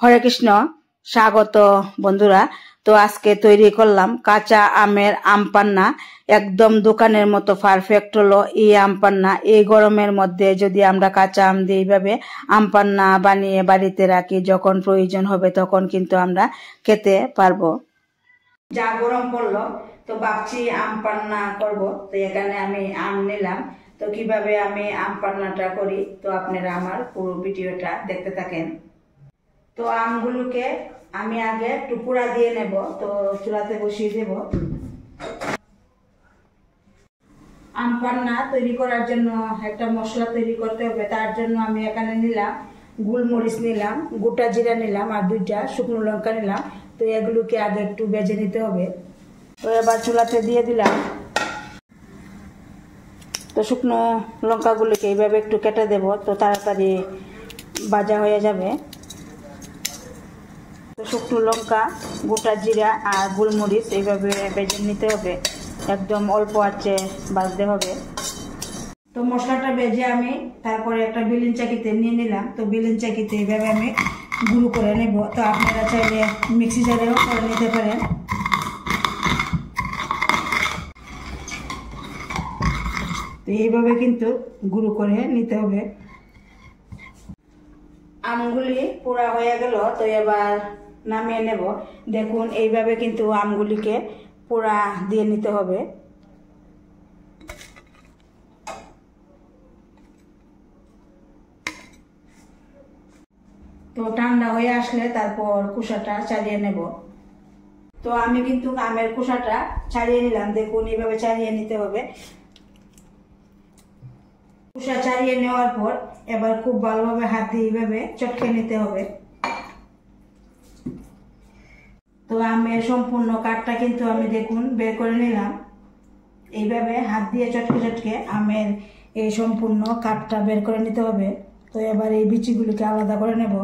হরে কৃষ্ণ, স্বাগত বন্ধুরা। তো আজকে তৈরি করলাম কাঁচা আমের আম পান্না। একদম দোকানের মতো পারফেক্ট হলো এই আম পান্না। এই গরমের মধ্যে যদি আমরা কাঁচা আম দিয়ে এইভাবে আম পান্না বানিয়ে বাড়িতে রাখি, যখন প্রয়োজন হবে তখন কিন্তু আমরা খেতে পারবো। যা গরম পড়লো তো ভাবছি আম পান্না করবো। তো এখানে আমি আম নিলাম। তো কিভাবে আমি আম পান্নাটা করি তো আপনারা আমার পুরো ভিডিওটা দেখতে থাকেন। তো আমগুলোকে আমি আগে টুকুরা দিয়ে নেব। তো চুলাতে বসিয়ে দেব। আম পান্না তৈরি করার জন্য একটা মশলা তৈরি করতে হবে। তার জন্য আমি এখানে নিলাম গোলমরিচ, নিলাম গোটা জিরা, নিলাম আর 2টা শুকনো লঙ্কা নিলাম। তো এগুলোকে আগে একটু ভেজে নিতে হবে। তো এবার চুলাতে দিয়ে দিলাম। তো শুকনো লঙ্কাগুলোকে এইভাবে একটু কেটে দেব, তো তাড়াতাড়ি ভাজা হয়ে যাবে। তো শুকনো লঙ্কা, গোটা জিরা আর গোলমরিচ এইভাবে ভেজে নিতে হবে। একদম অল্প আঁচে ভাজতে হবে। তো মশলাটা ভেজে আমি তারপরে একটা বিলিন চাকিতে নিয়ে নিলাম। তো বিলিন চাকিতে এইভাবে আমি গুঁড়ো করে নেব। তো আপনারা চাইলে মিক্সি জারেও করে নিতে পারেন। তো এইভাবে কিন্তু গুঁড়ো করে নিতে হবে। আমগুলি পোড়া হয়ে গেল। তো এবার নামিয়ে নেব। দেখুন এইভাবে কিন্তু আমগুলিকে পোড়া দিয়ে নিতে হবে। তো ঠান্ডা হয়ে আসলে তারপর খোসাটা ছাড়িয়ে নেব। তো আমি কিন্তু আমের খোসাটা ছাড়িয়ে নিলাম। দেখুন এইভাবে ছাড়িয়ে নিতে হবে। খোসা ছাড়িয়ে নেওয়ার পর এবার খুব ভালোভাবে হাত দিয়ে এইভাবে চটকে নিতে হবে। তো আমের সম্পূর্ণ কাঠটা কিন্তু আমি দেখুন বের করে নিলাম। এইভাবে হাত দিয়ে চটকে চটকে আমের এই সম্পূর্ণ কাঠটা বের করে নিতে হবে। তো এবার এই বিচিগুলিকে আলাদা করে নেব।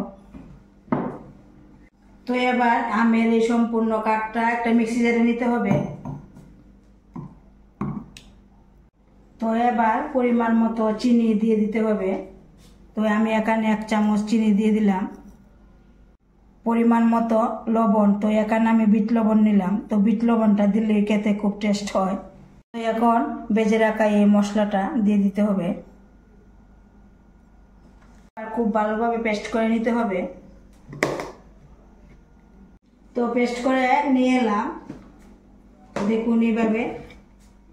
তো এবার আমের এই সম্পূর্ণ কাঠটা একটা মিক্সি জারে নিতে হবে। তো এবার পরিমাণ মতো চিনি দিয়ে দিতে হবে। তো আমি এখানে 1 চামচ চিনি দিয়ে দিলাম। পরিমাণ মতো লবণ, তো এখানে আমি বিট লবণ নিলাম। তো বিট লবণটা দিলে খেতে খুব টেস্ট হয়। তো এখন ভেজে রাখা এই মশলাটা দিয়ে দিতে হবে। আর খুব ভালোভাবে পেস্ট করে নিতে হবে। তো পেস্ট করে নিয়ে এলাম দেখুন এইভাবে।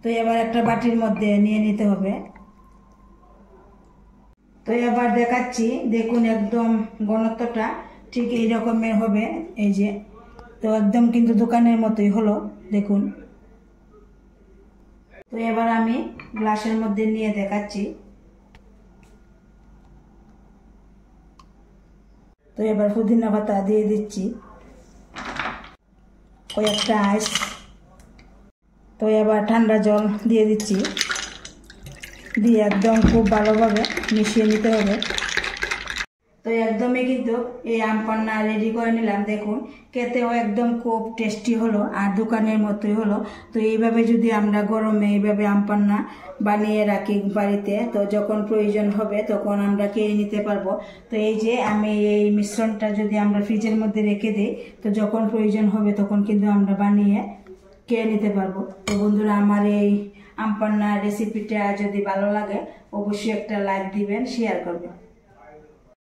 তো এবার একটা বাটির মধ্যে নিয়ে নিতে হবে। তো এবার দেখাচ্ছি দেখুন একদম ঘনত্বটা ঠিক এই রকমের হবে। এই যে, তো একদম কিন্তু দোকানের মতোই হলো দেখুন। তো এবার আমি গ্লাসের মধ্যে নিয়ে দেখাচ্ছি। তো এবার পুদিনা পাতা দিয়ে দিচ্ছি, কয়েকটা আইস। তো এবার ঠান্ডা জল দিয়ে দিচ্ছি, দিয়ে একদম খুব ভালোভাবে মিশিয়ে নিতে হবে। তো একদমই কিন্তু এই আম পান্না রেডি করে নিলাম। দেখুন খেতেও একদম খুব টেস্টি হলো আর দোকানের মতোই হলো। তো এইভাবে যদি আমরা গরমে এইভাবে আম পান্না বানিয়ে রাখি বাড়িতে, তো যখন প্রয়োজন হবে তখন আমরা খেয়ে নিতে পারবো। তো এই যে আমি এই মিশ্রণটা যদি আমরা ফ্রিজের মধ্যে রেখে দিই, তো যখন প্রয়োজন হবে তখন কিন্তু আমরা বানিয়ে খেয়ে নিতে পারবো। তো বন্ধুরা, আমার এই আম পান্না রেসিপিটা যদি ভালো লাগে অবশ্যই একটা লাইক দিবেন, শেয়ার করবেন।